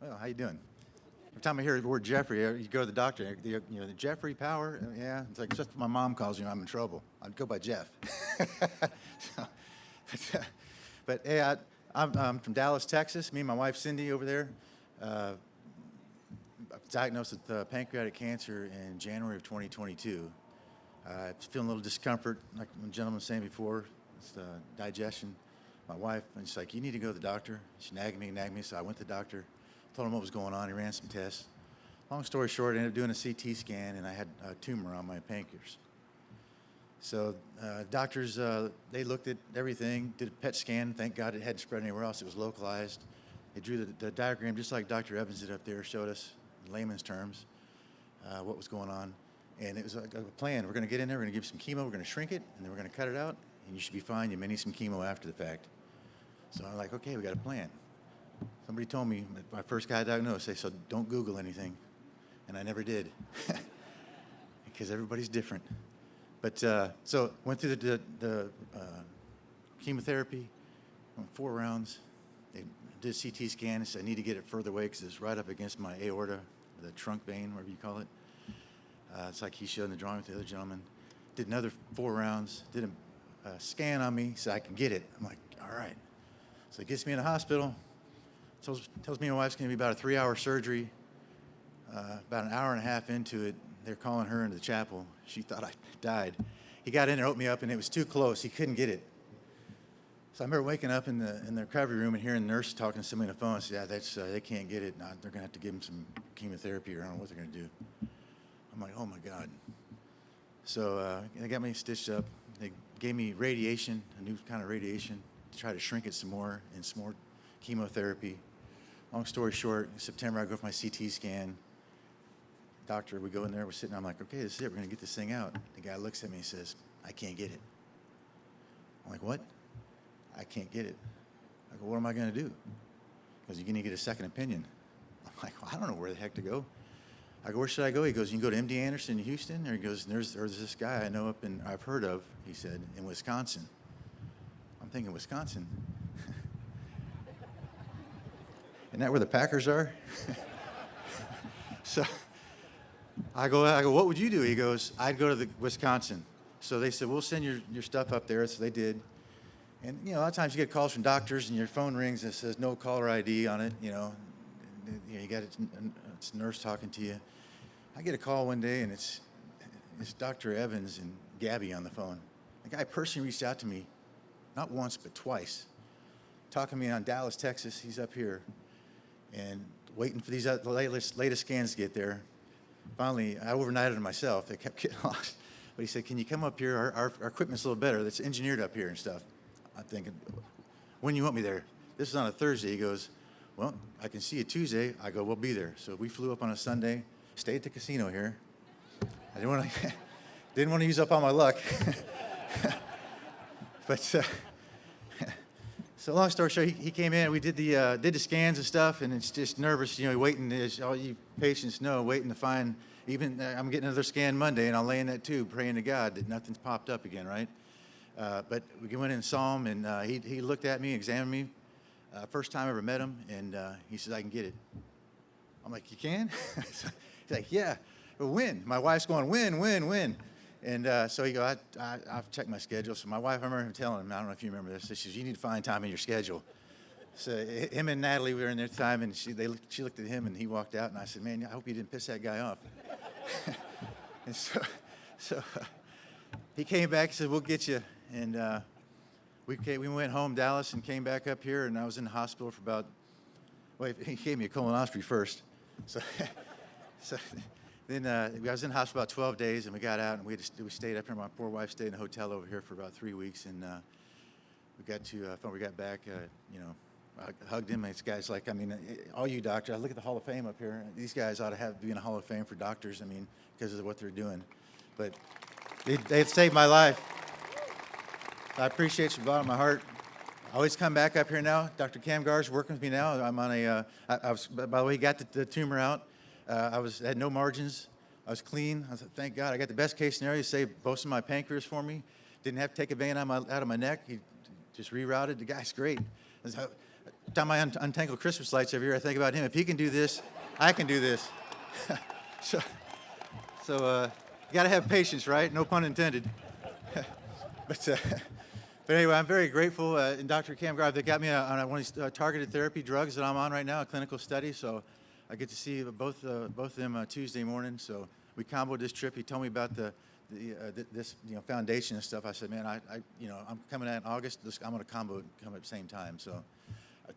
Well, how you doing? Every time I hear the word Jeffrey, you go to the doctor. The Jeffery Power. Yeah, it's like just my mom calls me, I'm in trouble. I'd go by Jeff. So, but hey, I'm from Dallas, Texas. Me and my wife Cindy over there. I was diagnosed with pancreatic cancer in January of 2022. Feeling a little discomfort, like the gentleman was saying before. It's digestion. My wife, and she's like, you need to go to the doctor. She nagged me, so I went to the doctor. Told him what was going on. He ran some tests. Long story short, I ended up doing a CT scan, and I had a tumor on my pancreas. So doctors, they looked at everything, did a PET scan. Thank God it hadn't spread anywhere else. It was localized. They drew the diagram just like Dr. Evans did up there, showed us in layman's terms what was going on. And it was like a plan. We're going to get in there, we're going to give you some chemo, we're going to shrink it, and then we're going to cut it out, and you should be fine. You may need some chemo after the fact. So I'm like, okay, we got a plan. Somebody told me, my first guy diagnosed, they said, don't Google anything. And I never did, because everybody's different. But so went through the chemotherapy, went 4 rounds. They did a CT scan and said, I need to get it further away because it's right up against my aorta, the trunk vein, whatever you call it. It's like he showed in the drawing with the other gentleman. Did another 4 rounds, did a scan on me so I can get it. I'm like, all right. So he gets me in the hospital. Tells me my wife's going to be about a 3-hour surgery. About an hour and a half into it, they're calling her into the chapel. She thought I died. He got in there, opened me up, and it was too close. He couldn't get it. So I remember waking up in the recovery room and hearing the nurse talking to somebody on the phone. I said, yeah, they can't get it. They're going to have to give him some chemotherapy, or I don't know what they're going to do. I'm like, oh, my God. So they got me stitched up. They gave me radiation, a new kind of radiation, to try to shrink it some more, and some more chemotherapy. Long story short, in September, I go for my CT scan. Doctor, we go in there, we're sitting there, I'm like, okay, this is it, we're going to get this thing out. The guy looks at me and says, I can't get it. I'm like, what? I can't get it. I go, what am I going to do? Because you're going to get a second opinion. I'm like, well, I don't know where the heck to go. I go, where should I go? He goes, you can go to MD Anderson in Houston. Or he goes, there's this guy I know I've heard of, he said, in Wisconsin. I'm thinking, Wisconsin? Isn't that where the Packers are? So I go, what would you do? He goes, I'd go to the Wisconsin. So they said, we'll send your stuff up there. So they did. And, a lot of times you get calls from doctors and your phone rings and it says no caller ID on it. You got it's a nurse talking to you. I get a call one day and it's Dr. Evans and Gabby on the phone. The guy personally reached out to me, not once, but twice, talking to me on Dallas, Texas. He's up here. And waiting for these latest scans to get there. Finally, I overnighted them myself. They kept getting lost. But he said, can you come up here? Our equipment's a little better. It's engineered up here and stuff. I'm thinking, when you want me there? This is on a Thursday. He goes, well, I can see you Tuesday. I go, we'll be there. So we flew up on a Sunday, stayed at the casino here. I didn't want to use up all my luck. But so long story short, he came in. We did the scans and stuff, and it's just nervous, waiting. As all you patients know, waiting to find. Even I'm getting another scan Monday, and I'll lay in that tube, praying to God that nothing's popped up again, right? But we went in and saw him, and he looked at me, examined me. First time I ever met him, and he said, I can get it. I'm like, you can? He's like, yeah. Well, when? My wife's going, when? And so he goes, I've checked my schedule. So my wife, I remember him telling him, I don't know if you remember this, she says, you need to find time in your schedule. So him and Natalie were in their time, and she looked at him, and he walked out, and I said, man, I hope you didn't piss that guy off. And so he came back and said, we'll get you. And we went home, Dallas, and came back up here, and I was in the hospital for he gave me a colonoscopy first. So then I was in the hospital about 12 days, and we got out, and we stayed up here. My poor wife stayed in a hotel over here for about 3 weeks, and we got back, I hugged him, and this guy's like, all you doctors, I look at the Hall of Fame up here. These guys ought to be in a Hall of Fame for doctors, because of what they're doing. But they saved my life. I appreciate you from the bottom of my heart. I always come back up here now. Dr. Camgar's working with me now. I'm on by the way, he got the tumor out. I had no margins. I was clean. I said, thank God. I got the best case scenario. He saved most of my pancreas for me. Didn't have to take a vein out of my neck. He just rerouted. The guy's great. time I untangle Christmas lights every year, I think about him. If he can do this, I can do this. so, you got to have patience, right? No pun intended. but anyway, I'm very grateful. And Dr. Camgar, they got me on one of these targeted therapy drugs that I'm on right now, a clinical study. So I get to see both of them Tuesday morning. So we comboed this trip. He told me about this foundation and stuff. I said, man, I'm coming out in August. I'm going to come at the same time. So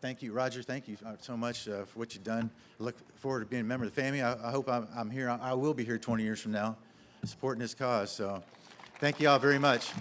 thank you, Roger. Thank you so much for what you've done. I look forward to being a member of the family. I hope I'm here. I will be here 20 years from now, supporting this cause. So thank you all very much.